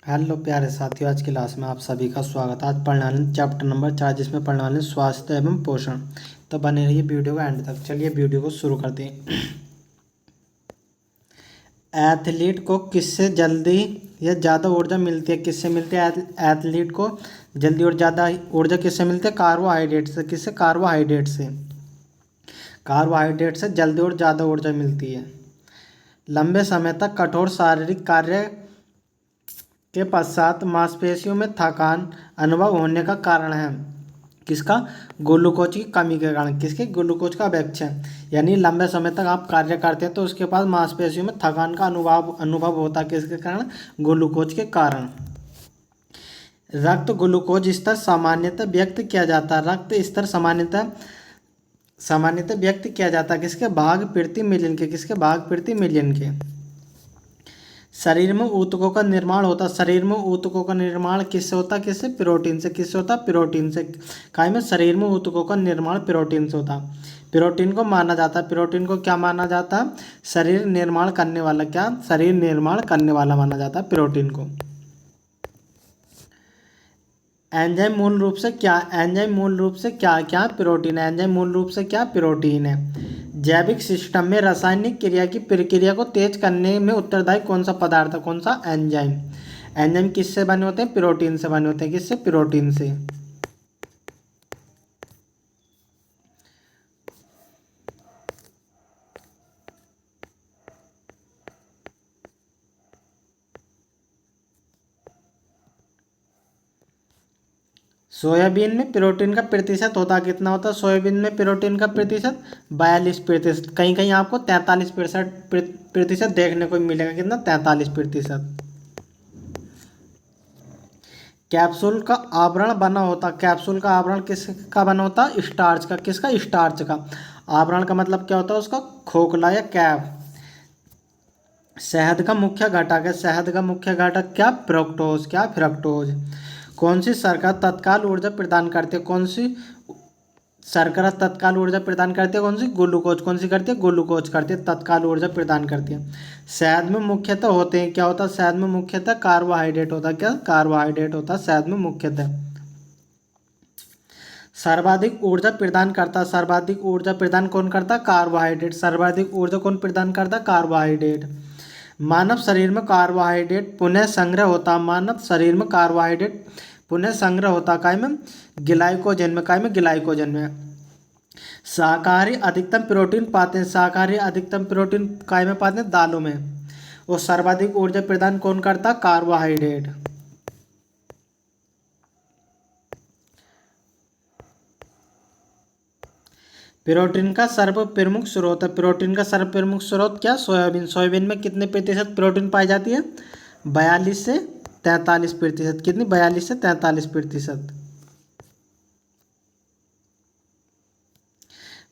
Hello प्यारे साथियों, आज की क्लास में आप सभी का स्वागत है। आज पढ़ने वाले चैप्टर नंबर 4, जिसमें पढ़ने वाले स्वास्थ्य एवं पोषण। तो बने रहिए वीडियो का एंड तक। चलिए वीडियो को शुरू करते हैं। एथलीट को किससे जल्दी या ज़्यादा ऊर्जा मिलती है? किससे मिलती है एथलीट को जल्दी और ज़्यादा ऊर्जा किससे मिलती है? कार्बोहाइड्रेट से। किससे? कार्बोहाइड्रेट से। कार्बोहाइड्रेट से जल्दी और ज़्यादा ऊर्जा मिलती है। लंबे समय तक कठोर शारीरिक कार्य के पश्चात मांसपेशियों में थकान अनुभव होने का कारण है किसका? ग्लूकोज की कमी के कारण। किसके? ग्लूकोज का अवक्षय। यानी लंबे समय तक आप कार्य करते हैं तो उसके बाद मांसपेशियों में थकान का अनुभव होता है। किसके कारण? ग्लूकोज के कारण। रक्त ग्लूकोज स्तर सामान्यतः व्यक्त किया जाता है। रक्त स्तर सामान्यतः व्यक्त किया जाता है किसके? भाग प्रति मिलियन के। किसके? भाग प्रति मिलियन के। शरीर में ऊतकों का निर्माण होता है। शरीर में ऊतकों का निर्माण किससे होता है? किससे? प्रोटीन से। किससे होता है? प्रोटीन से। काय में शरीर में ऊतकों का निर्माण प्रोटीन से होता है। प्रोटीन को माना जाता है। प्रोटीन को क्या माना जाता है? शरीर निर्माण करने वाला। क्या? शरीर निर्माण करने वाला माना जाता है प्रोटीन को। एंजाइम मूल रूप से क्या? एंजाइम मूल रूप से क्या प्रोटीन है। एंजाइम मूल रूप से क्या? प्रोटीन है। जैविक सिस्टम में रासायनिक क्रिया की प्रक्रिया को तेज करने में उत्तरदायी कौन सा पदार्थ है? कौन सा? एंजाइम। एंजाइम किससे बने होते हैं? प्रोटीन से बने होते हैं। किससे? प्रोटीन से। सोयाबीन में प्रोटीन का प्रतिशत होता है कितना? होता है सोयाबीन में प्रोटीन का प्रतिशत 42%। कहीं कहीं आपको 43% देखने को मिलेगा। कितना? 43%। कैप्सूल का आवरण बना होता। कैप्सूल का आवरण किसका बना होता? स्टार्च का। किसका? स्टार्च का। आवरण का मतलब क्या होता है उसका? खोखला या कैप। शहद का मुख्य घटक है। शहद का मुख्य घटक क्या? फ्रक्टोज। क्या? फ्रक्टोज। कौन सी शर्करा तत्काल ऊर्जा प्रदान करती है? कौन सी शर्करा तत्काल ऊर्जा प्रदान करती है? कौन सी? ग्लूकोज। कौन सी करती है? ग्लूकोज करती है, तत्काल ऊर्जा प्रदान करती है। शहद में मुख्यतः होते हैं क्या? होता है शहद में मुख्यतः? कार्बोहाइड्रेट होता है। क्या? कार्बोहाइड्रेट होता है शहद में मुख्यतः। सर्वाधिक ऊर्जा प्रदान करता। सर्वाधिक ऊर्जा प्रदान कौन करता? कार्बोहाइड्रेट। सर्वाधिक ऊर्जा कौन प्रदान करता? कार्बोहाइड्रेट। मानव शरीर में कार्बोहाइड्रेट पुनः संग्रह होता। मानव शरीर में कार्बोहाइड्रेट पुनः संग्रह होता काय में? ग्लाइकोजन में। काय में? ग्लाइकोजन में। शाकाहारी अधिकतम प्रोटीन पाते हैं। शाकाहारी अधिकतम प्रोटीन काय में पाते हैं? दालों में। और सर्वाधिक ऊर्जा प्रदान कौन करता? कार्बोहाइड्रेट। प्रोटीन का सर्व प्रमुख स्रोत है। प्रोटीन का सर्व प्रमुख स्रोत क्या? सोयाबीन। सोयाबीन में कितने प्रतिशत प्रोटीन पाई जाती है? 42 से 43%। कितनी? 42 से 43%।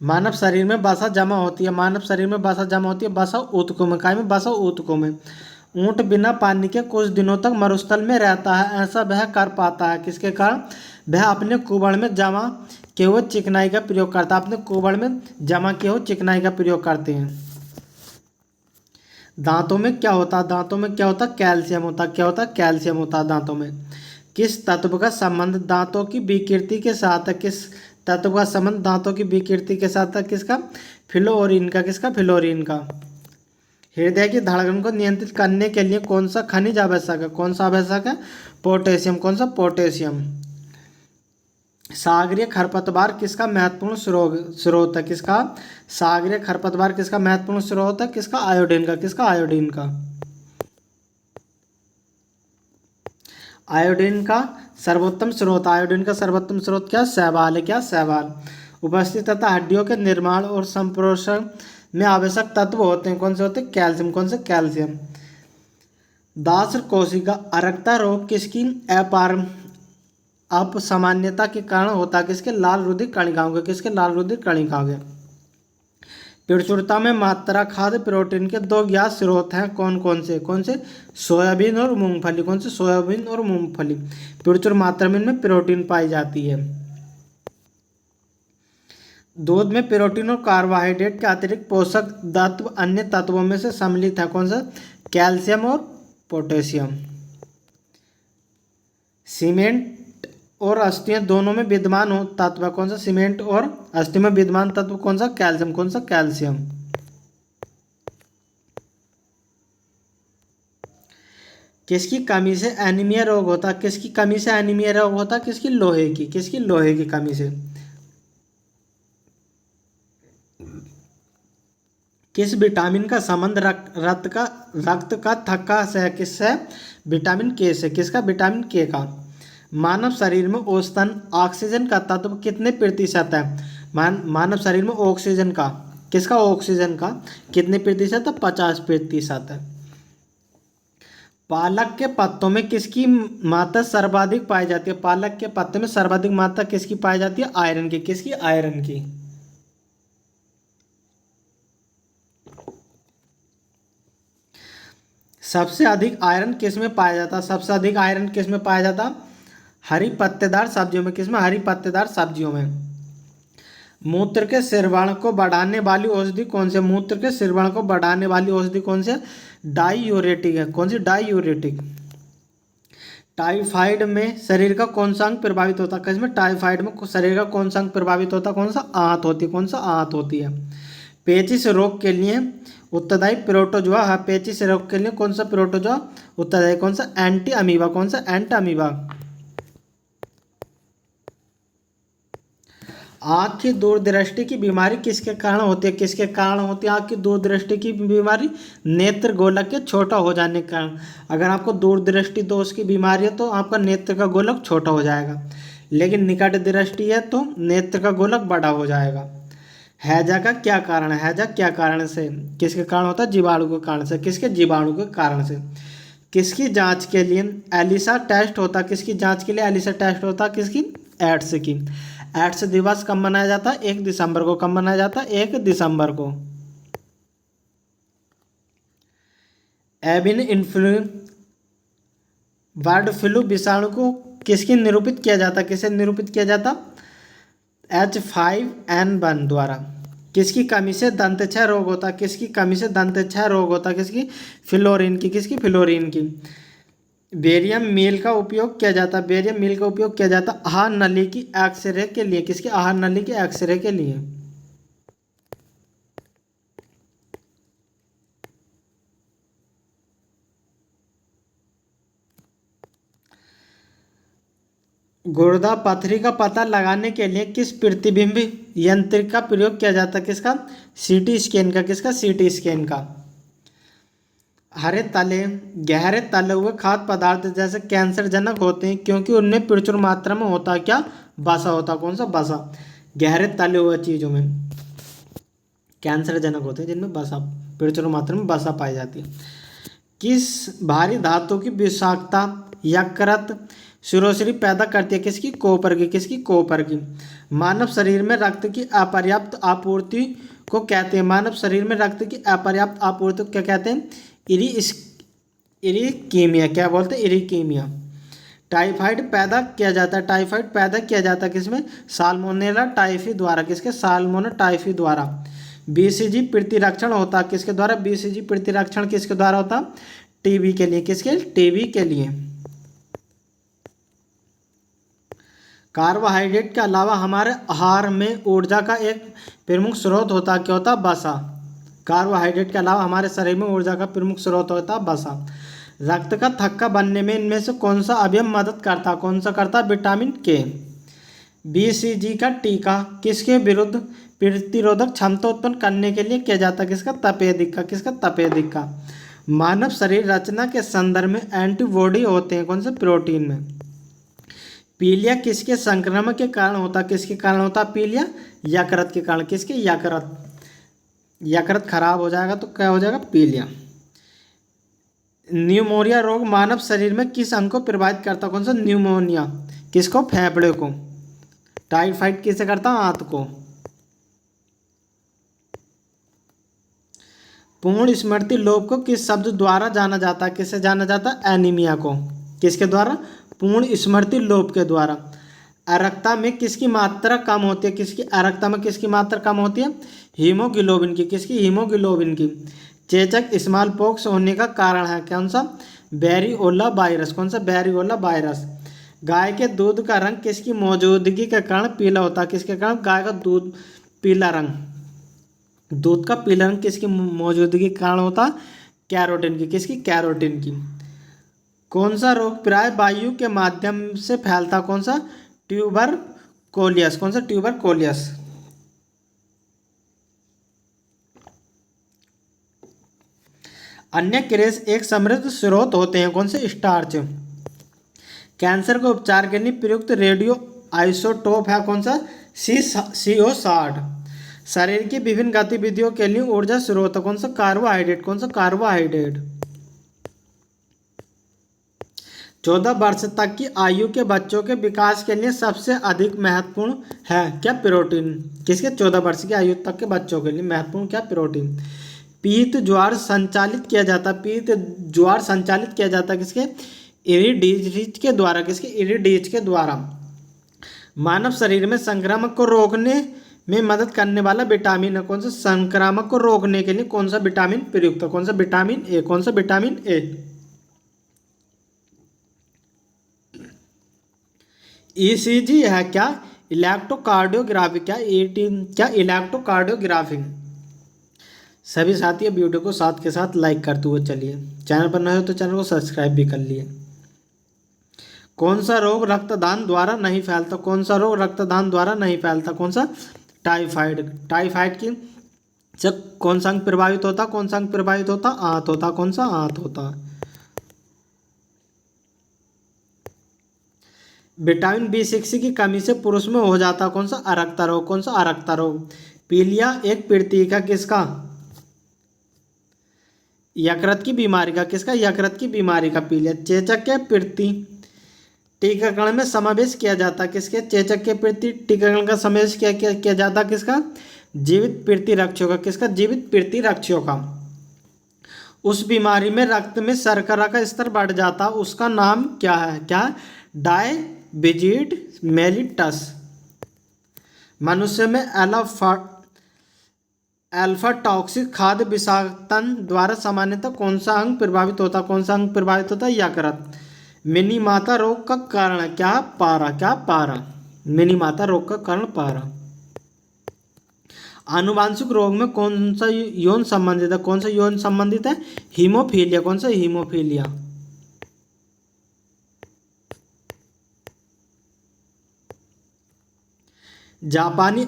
मानव शरीर में वसा जमा होती है। मानव शरीर में वसा जमा होती है वसा ऊतकों में। काय में? वसा ऊतकों में। ऊंट बिना पानी के कुछ दिनों तक मरुस्थल में रहता है। ऐसा वह कर पाता है किसके कारण? वह अपने कुबड़ में जमा किए हुए चिकनाई का प्रयोग करता है। अपने कुबड़ में जमा किए हुए चिकनाई का प्रयोग करते हैं। दांतों में क्या होता है? दांतों में क्या होता है? कैल्शियम होता है। क्या होता है? कैल्शियम होता है दांतों में। किस तत्व का संबंध दांतों की विकृति के साथ है? किस तत्व का संबंध दांतों की विकृति के साथ है? किसका? फ्लोरीन का। किसका? फ्लोरीन का। हृदय की धड़कन को नियंत्रित करने के लिए कौन सा खनिज आवश्यक है? कौन सा आवश्यक है? पोटेशियम। कौन सा? पोटेशियम। सागरीय खरपतवार किसका महत्वपूर्ण स्रोत है? किसका? सागरीय खरपतवार किसका महत्वपूर्ण स्रोत है? किसका? आयोडीन का। किसका? आयोडीन का। आयोडीन का सर्वोत्तम स्रोत। आयोडीन का सर्वोत्तम स्रोत क्या? शैवाल है। क्या? शैवाल। उपस्थित तथा हड्डियों के निर्माण और संप्रेषण में आवश्यक तत्व होते हैं। कौन से होते हैं? कैल्शियम। कौन से? कैल्शियम। दास कोशिका अर्कता रोग किसकी अपसामान्यता के कारण होता है? किसके? लाल रुधिर कणिकाओं के। किसके? लाल रुधिर कणिकाओं के। प्रचुरता में मात्रा खाद्य प्रोटीन के दो ज्ञात स्रोत हैं। कौन कौन से? कौन से? सोयाबीन और मूंगफली। कौन से? सोयाबीन और मूंगफली। प्रचुर मात्रा में इनमें प्रोटीन पाई जाती है। दूध में प्रोटीन और कार्बोहाइड्रेट के अतिरिक्त पोषक तत्व अन्य तत्वों में से सम्मिलित है। कौन सा? कैल्शियम और पोटेशियम। सीमेंट और अस्थियों दोनों में विद्यमान हो तत्व कौन सा? सीमेंट और अस्थि में विद्यमान तत्व कौन सा? कैल्शियम। कौन सा? कैल्शियम। किसकी कमी से एनीमिया रोग होता? किसकी कमी से एनीमिया रोग होता? किसकी? लोहे की। किसकी? लोहे की कमी से। किस विटामिन का संबंध रक्त का थक्का से है? किससे? विटामिन के से। किसका? विटामिन के का। मानव शरीर में औसतन ऑक्सीजन का तत्व कितने प्रतिशत है? मानव शरीर में ऑक्सीजन का, किसका? ऑक्सीजन का कितने प्रतिशत है? 50% है। पालक के पत्तों में किसकी मात्रा सर्वाधिक पाई जाती है? पालक के पत्ते में सर्वाधिक मात्रा किसकी पाई जाती है? आयरन की। किसकी? आयरन की। सबसे अधिक आयरन किस में पाया जाता? सबसे अधिक आयरन किस में पाया जाता? हरी पत्तेदार सब्जियों में। किस में? हरी पत्तेदार सब्जियों में। मूत्र के स्रावण को बढ़ाने वाली औषधि कौन सी? मूत्र के स्रावण को बढ़ाने वाली औषधि कौन सी? डाईयूरेटिक है। कौन सी? डाईयूरेटिक। टाइफाइड में शरीर का कौन सा अंग प्रभावित होता है? किसमें? टाइफाइड में शरीर का कौन सा अंग प्रभावित होता है? कौन सा? आंत होती है। कौन सा? आंत होती है। पेचिश रोग के लिए उत्तरदायी प्रोटोजोआ है। पेचिश रोग के लिए कौन सा प्रोटोजोआ उत्तरदायी? कौन सा? Anti amoeba. कौन सा? Anti amoeba. आँख की दूरदृष्टि की बीमारी किसके कारण होती है? किसके कारण होती है आँख की दूरदृष्टि की बीमारी? नेत्र गोलक के छोटा हो जाने के कारण। अगर आपको दूरदृष्टि दोष की बीमारी है तो आपका नेत्र का गोलक छोटा हो जाएगा, लेकिन निकट दृष्टि है तो नेत्र का गोलक बड़ा हो जाएगा। हैजा का क्या कारण है? हैजा क्या कारण से, किसके कारण होता है? जीवाणु के कारण से। किसके? जीवाणु के कारण से। किसकी जांच के लिए एलिसा टेस्ट होता? किसकी जांच के लिए एलिसा टेस्ट होता? किसकी? एड्स की। एड्स दिवस कब मनाया जाता है? 1 दिसंबर को। कब मनाया जाता है? 1 दिसंबर को। एवियन इन्फ्लुएंजा बर्ड फ्लू विषाणु को किसकी निरूपित किया जाता? किसे निरूपित किया जाता? H5N1 द्वारा। किसकी कमी से दंतक्षय रोग होता? किसकी कमी से दंतक्षय रोग होता? किसकी? फ्लोरीन की। किसकी? फ्लोरीन की। बेरियम मील का उपयोग किया जाता? बेरियम मील का उपयोग किया जाता आहार नली की एक्सरे के लिए। किसकी? आहार नली की एक्सरे के लिए। गुर्दा पथरी का पता लगाने के लिए किस प्रतिबिंब यंत्र का प्रयोग किया जाता है? किसका? सीटी स्कैन का। किसका? सीटी स्कैन का। हरे तले गहरे तले हुए खाद्य पदार्थ जैसे कैंसर जनक होते हैं क्योंकि उनमें प्रचुर मात्रा में होता है क्या? वसा होता है। कौन सा? वसा। गहरे तले हुए चीज़ों में कैंसर जनक होते हैं जिनमें वसा, प्रचुर मात्रा में वसा पाई जाती है। किस भारी धातु की विषाक्तता यकृत सिरोसिरी पैदा करती है? किसकी? कॉपर की। किसकी? कॉपर की। मानव शरीर में रक्त की अपर्याप्त आपूर्ति को कहते हैं? मानव शरीर में रक्त की अपर्याप्त आपूर्ति को क्या कहते हैं? इरिकीमिया। क्या बोलते हैं? इरिकीमिया। टाइफाइड पैदा किया जाता है? टाइफाइड पैदा किया जाता है किसमें? साल्मोनेला टाइफी द्वारा। किसके? साल्मोनेला टाइफी द्वारा। बीसीजी प्रतिरक्षण होता है किसके द्वारा? बीसीजी प्रतिरक्षण किसके द्वारा होता? टीबी के लिए। किसके? टीबी के लिए। कार्बोहाइड्रेट के अलावा हमारे आहार में ऊर्जा का एक प्रमुख स्रोत होता क्या होता? वसा। कार्बोहाइड्रेट के अलावा हमारे शरीर में ऊर्जा का प्रमुख स्रोत होता वसा। रक्त का थक्का बनने में इनमें से कौन सा अवयव मदद करता? कौन सा करता? विटामिन के। बीसीजी का टीका किसके विरुद्ध प्रतिरोधक क्षमता उत्पन्न करने के लिए किया जाता है? किसका? तपेदिक का। किसका? तपेदिक का। मानव शरीर रचना के संदर्भ में एंटीबॉडी होते हैं कौन से? प्रोटीन में। पीलिया किसके संक्रमण के कारण होता? किसके कारण होता पीलिया? यकृत के कारण। किसके? यकृत। यकृत खराब हो जाएगा तो क्या हो जाएगा? पीलिया। न्यूमोनिया रोग मानव शरीर में किस अंग को प्रभावित करता? कौन सा? न्यूमोनिया। किसको? फेफड़े को। टाइफाइड किसे करता? आंत को। पूर्ण स्मृति लोप को किस शब्द द्वारा जाना जाता है? किससे जाना जाता है? एनीमिया को। किसके द्वारा? पूर्ण स्मृति लोप के द्वारा। अरक्ता में किसकी मात्रा कम होती है? किसकी? अरक्ता में किसकी मात्रा कम होती है? हीमोग्लोबिन की। किसकी? हीमोग्लोबिन की। चेचक स्मॉल पॉक्स होने का कारण है कौन सा? वेरिओला वायरस। कौन सा? वेरिओला वायरस। गाय के दूध का रंग किसकी मौजूदगी के कारण पीला होता है? किसके कारण गाय का दूध पीला रंग, दूध का पीला रंग किसकी मौजूदगी के कारण होता? कैरोटीन की। किसकी? कैरोटीन की। कौन सा रोग प्राय वायु के माध्यम से फैलता? कौन सा? ट्यूबरकोलियस। कौन सा? ट्यूबरकोलियस। अन्य क्रेस एक समृद्ध स्रोत होते हैं। कौन से? स्टार्च। कैंसर के उपचार के लिए प्रयुक्त रेडियो आइसोटोप है कौन सा? CO60। शरीर की विभिन्न गतिविधियों के लिए ऊर्जा स्रोत कौन सा? कार्बोहाइड्रेट। कौन सा? कार्बोहाइड्रेट। 14 वर्ष तक की आयु के बच्चों के विकास के लिए सबसे अधिक महत्वपूर्ण है क्या? प्रोटीन। किसके? 14 वर्ष की आयु तक के बच्चों के लिए महत्वपूर्ण क्या? प्रोटीन। पीत ज्वार संचालित किया जाता, पीत ज्वार संचालित किया जाता किसके? इरिडीज के द्वारा। किसके? इरिडीज के द्वारा। मानव शरीर में संक्रामक को रोकने में मदद करने वाला विटामिन है कौन सा? संक्रामक को रोकने के लिए कौन सा विटामिन प्रयुक्त है? कौन सा? Vitamin A. कौन सा? Vitamin A. ECG है क्या? इलेक्ट्रोकार्डियोग्राफी। क्या? क्या? इलेक्ट्रोकार्डियोग्राफी। सभी साथी वीडियो को साथ के साथ लाइक करते हुए चलिए। चैनल पर नए हो तो चैनल को सब्सक्राइब भी कर लिए। कौन सा रोग रक्तदान द्वारा नहीं फैलता? कौन सा रोग रक्तदान द्वारा नहीं फैलता? कौन सा? टाइफाइड। टाइफाइड की से कौन सा अंग प्रभावित होता? कौन सा अंग प्रभावित होता? आंत होता। कौन सा? आंत होता। विटामिन B6 की कमी से पुरुष में हो जाता कौन सा? अरक्ता रोग। कौन सा? अरक्ता रोग। पीलिया एक प्रतीक है किसका? यकृत की बीमारी का। किसका? यकृत की बीमारी का पीलिया। चेचक के प्रति टीकाकरण में समावेश किया जाता किसके? चेचक के प्रति टीकाकरण का समावेश किया जाता किसका? जीवित प्रतिरक्षकों का। किसका? जीवित प्रतिरक्षकों का। उस बीमारी में रक्त में शर्करा का स्तर बढ़ जाता, उसका नाम क्या है? क्या? Diabetes mellitus. मनुष्य में अल्फा टॉक्सिक खाद्य विषाक्तन द्वारा सामान्यतः कौन सा अंग प्रभावित होता? कौन सा अंग प्रभावित होता? यकृत। मिनी माता रोग का कारण है क्या? पारा। क्या? पारा। मिनी माता रोग का कारण पारा। आनुवांशिक रोग में कौन सा यौन संबंधित है? कौन सा यौन संबंधित है? हीमोफीलिया। कौन सा? हीमोफीलिया। जापानी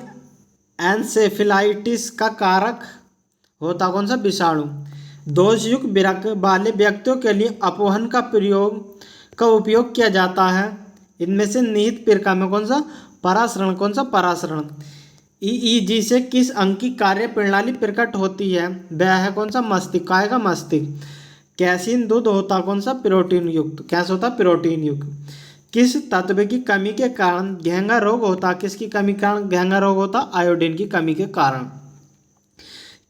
एन्सेफेलाइटिस का कारक होता कौन सा? विषाणु। दोषयुक्त वाले व्यक्तियों के लिए अपवहन का उपयोग किया जाता है। इनमें से निहित प्रक्रिया में कौन सा? परासरण। कौन सा? परासरण। EEG से किस अंग की कार्य प्रणाली प्रकट होती है? वह है कौन सा? मस्तिष्क। काय का? मस्तिष्क। कैसीन दूध होता कौन सा? प्रोटीन युक्त। कैसे होता? प्रोटीन युक्त। किस तत्व की कमी के कारण घेंघा रोग होता? किसकी कमी के कारण घेंघा रोग होता? आयोडीन की कमी के कारण।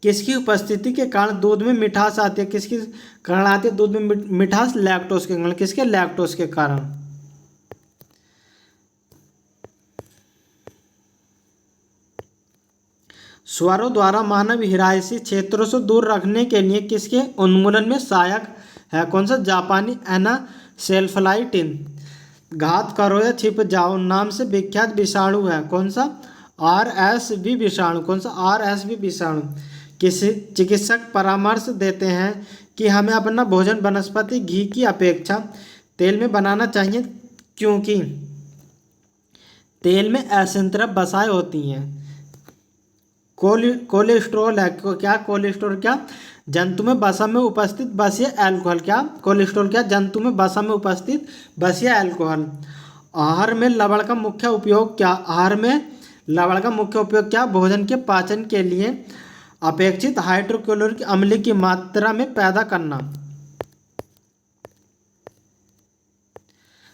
किसकी उपस्थिति के कारण दूध में मिठास आती है? किसके कारण आती है दूध में मिठास? लैक्टोज के कारण। किसके? लैक्टोज के कारण। स्वरों द्वारा मानव हिरायसी क्षेत्रों से दूर रखने के लिए किसके उन्मूलन में सहायक है? कौन सा? जापानी एनासेफेलाइटिस। घात करो या छिप जाओ नाम से विख्यात विषाणु है कौन सा? RSV विषाणु। कौन सा? RSV विषाणु। किसी चिकित्सक परामर्श देते हैं कि हमें अपना भोजन वनस्पति घी की अपेक्षा तेल में बनाना चाहिए क्योंकि तेल में असंतृप्त वसाएं होती हैं। कोलेस्ट्रॉल है क्या? कोलेस्ट्रॉल क्या? जंतु में वसा में उपस्थित बसीय अल्कोहल। क्या? कोलेस्ट्रॉल क्या? जंतु में वसा में उपस्थित बसीय अल्कोहल। आहार में लवण का मुख्य उपयोग क्या? आहार में लवण का मुख्य उपयोग क्या? भोजन के पाचन के लिए अपेक्षित हाइड्रोक्लोरिक अम्ल की मात्रा में पैदा करना।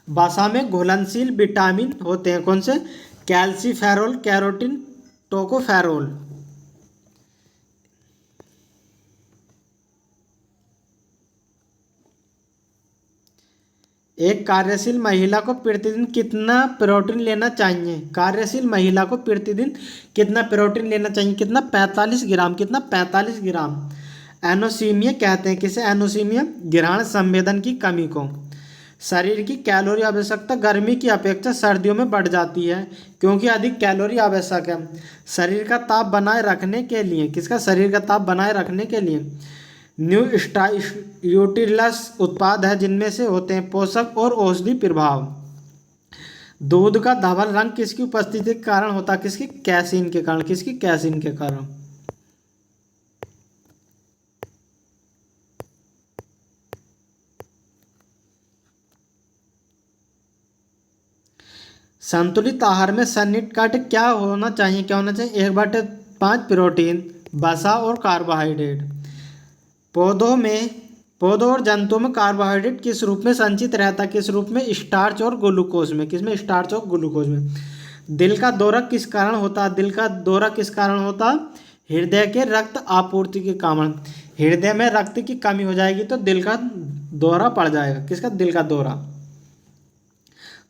वसा में घुलनशील विटामिन होते हैं कौन से? Calciferol, carotene, tocopherol. एक कार्यशील महिला को प्रतिदिन कितना प्रोटीन लेना चाहिए? कार्यशील महिला को प्रतिदिन कितना प्रोटीन लेना चाहिए? कितना? 45 ग्राम। कितना? 45 ग्राम। एनोसीमिया कहते हैं किसे? एनोसीमिया ग्रहण संवेदन की कमी को। शरीर की कैलोरी आवश्यकता गर्मी की अपेक्षा सर्दियों में बढ़ जाती है क्योंकि अधिक कैलोरी आवश्यक है। शरीर का ताप बनाए रखने के लिए, किसका, शरीर का ताप बनाए रखने के लिए न्यूट्रिलस उत्पाद है जिनमें से होते हैं पोषक और औषधि प्रभाव। दूध का धवल रंग किसकी उपस्थिति के कारण होता है, किसकी, कैसीन के कारण, किसकी, कैसीन के कारण। संतुलित आहार में सन्निकट क्या होना चाहिए, क्या होना चाहिए, 1/5 प्रोटीन, वसा और कार्बोहाइड्रेट। पौधों और जंतुओं में कार्बोहाइड्रेट किस रूप में संचित रहता है, किस रूप में, स्टार्च और ग्लूकोज में, किसमें, स्टार्च और ग्लूकोज में। दिल का दौरा किस कारण होता है, दिल का दौरा किस कारण होता है, हृदय के रक्त आपूर्ति के कारण। हृदय में रक्त की कमी हो जाएगी तो दिल का दौरा पड़ जाएगा, किसका, दिल का दौरा।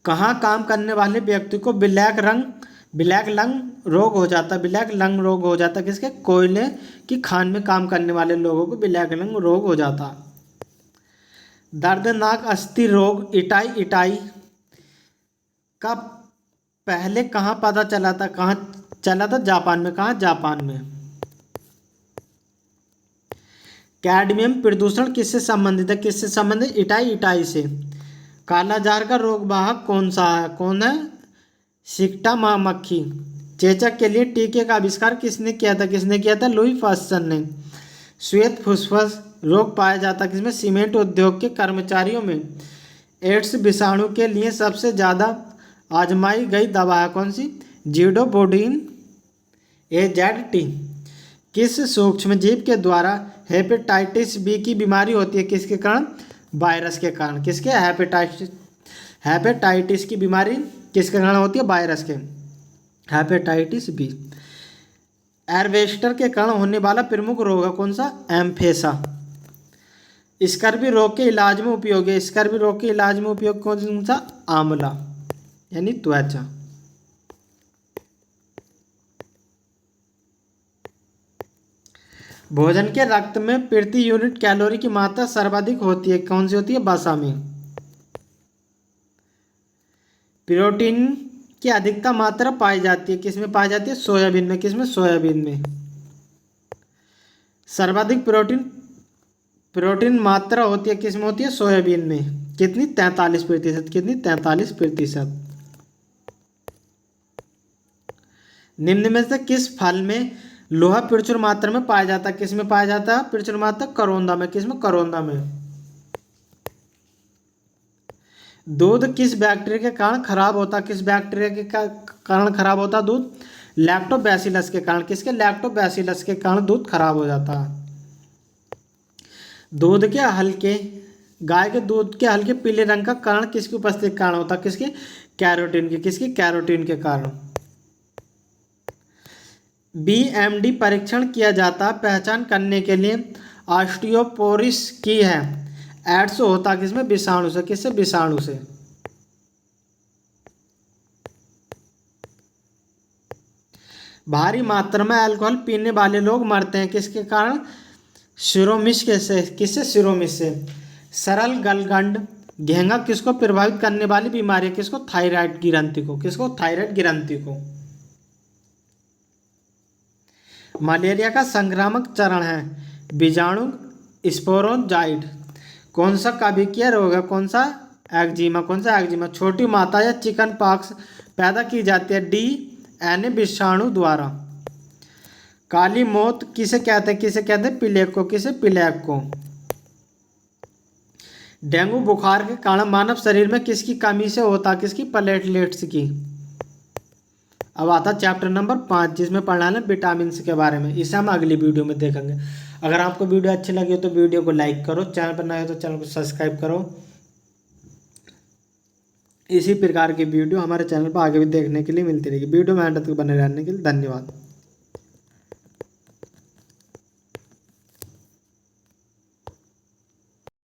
कहाँ काम करने वाले व्यक्ति को ब्लैक लंग रोग हो जाता है, ब्लैक लंग रोग हो जाता है, किसके, कोयले की खान में काम करने वाले लोगों को ब्लैक लंग रोग हो जाता। दर्दनाक अस्थि रोग इटाई का पहले कहाँ पता चला था, कहाँ चला था, जापान में, कहाँ, जापान में। कैडमियम प्रदूषण किससे संबंधित है, किससे संबंधित, इटाई से। कालाजार का रोग वाहक कौन सा है, कौन है, सिकटा मक्खी। चेचक के लिए टीके का आविष्कार किसने किया था, किसने किया था, लुई पास्चर ने। श्वेत फुस्फुस रोग पाया जाता किसमें, सीमेंट उद्योग के कर्मचारियों में। एड्स विषाणु के लिए सबसे ज़्यादा आजमाई गई दवा है कौन सी, जीडोबोडिन AZT। किस सूक्ष्म जीव के द्वारा हेपेटाइटिस बी की बीमारी होती है, किसके कारण, वायरस के कारण, किसके, हेपेटाइटिस की बीमारी किसके कारण होती है, वायरस के, हेपेटाइटिस बी। एर्वेस्टर के कारण होने वाला प्रमुख रोग है कौन सा, एम्फेसा। स्कर्वी रोग के इलाज में उपयोग है, स्कर्वी रोग के इलाज में उपयोग कौन सा, आंवला यानी त्वचा। भोजन के रक्त में प्रति यूनिट कैलोरी की मात्रा सर्वाधिक होती है, कौन सी होती है, वसा में। प्रोटीन की अधिकतम मात्रा पाई जाती है किसमें पाई जाती है, सोयाबीन में, किसमें, सोयाबीन में। सर्वाधिक प्रोटीन मात्रा होती है किसमें होती है, सोयाबीन में, कितनी, 43%, कितनी, 43%। निम्न में से किस फल में लोहा प्रचुर मात्रा में पाया जाता है, किसमें पाया जाता है प्रचुर मात्रा, करौंदा में, किसमें, करौंदा में। दूध किस बैक्टीरिया के कारण खराब होता, किस बैक्टीरिया के कारण खराब होता दूध, लैक्टोबैसिलस के कारण, किसके, लैक्टोबैसिलस के कारण दूध खराब हो जाता है। गाय के दूध के हल्के पीले रंग का कारण किसकी उपस्थिति के कारण होता है, किसके, कैरोटीन के, किसकी, कैरोटीन के कारण। BMD परीक्षण किया जाता है पहचान करने के लिए ऑस्टियोपोरिस की है। एड्स होता किसमें, विषाणु से, किससे, विषाणु से। भारी मात्रा में अल्कोहल पीने वाले लोग मरते हैं किसके कारण, सिरोमिस से, किससे, सिरोमिस से। सरल गलगंड घेंगा किसको प्रभावित करने वाली बीमारी है, किसको, थायराइड ग्रंथि को, किसको, थायराइड ग्रंथि को। मलेरिया का संक्रामक चरण है बीजाणु स्पोरोजाइट। कौन सा काभिकीय रोग है, कौन सा, एक्जिमा, कौन सा, एक्जिमा। छोटी माता या चिकन पॉक्स पैदा की जाती है DNA विषाणु द्वारा। काली मौत किसे कहते हैं, किसे कहते हैं, प्लेग को, किसे, प्लेग को। डेंगू बुखार के कारण मानव शरीर में किसकी कमी से होता, किसकी, प्लेटलेट्स की। अब आता चैप्टर नंबर 5 जिसमें पढ़ना है विटामिन के बारे में, इसे हम अगली वीडियो में देखेंगे। अगर आपको वीडियो अच्छी लगी हो तो वीडियो को लाइक करो, चैनल पर नए हो तो चैनल को सब्सक्राइब करो। इसी प्रकार की वीडियो हमारे चैनल पर आगे भी देखने के लिए मिलती रहेगी। वीडियो में अंत तक बने रहने के लिए धन्यवाद।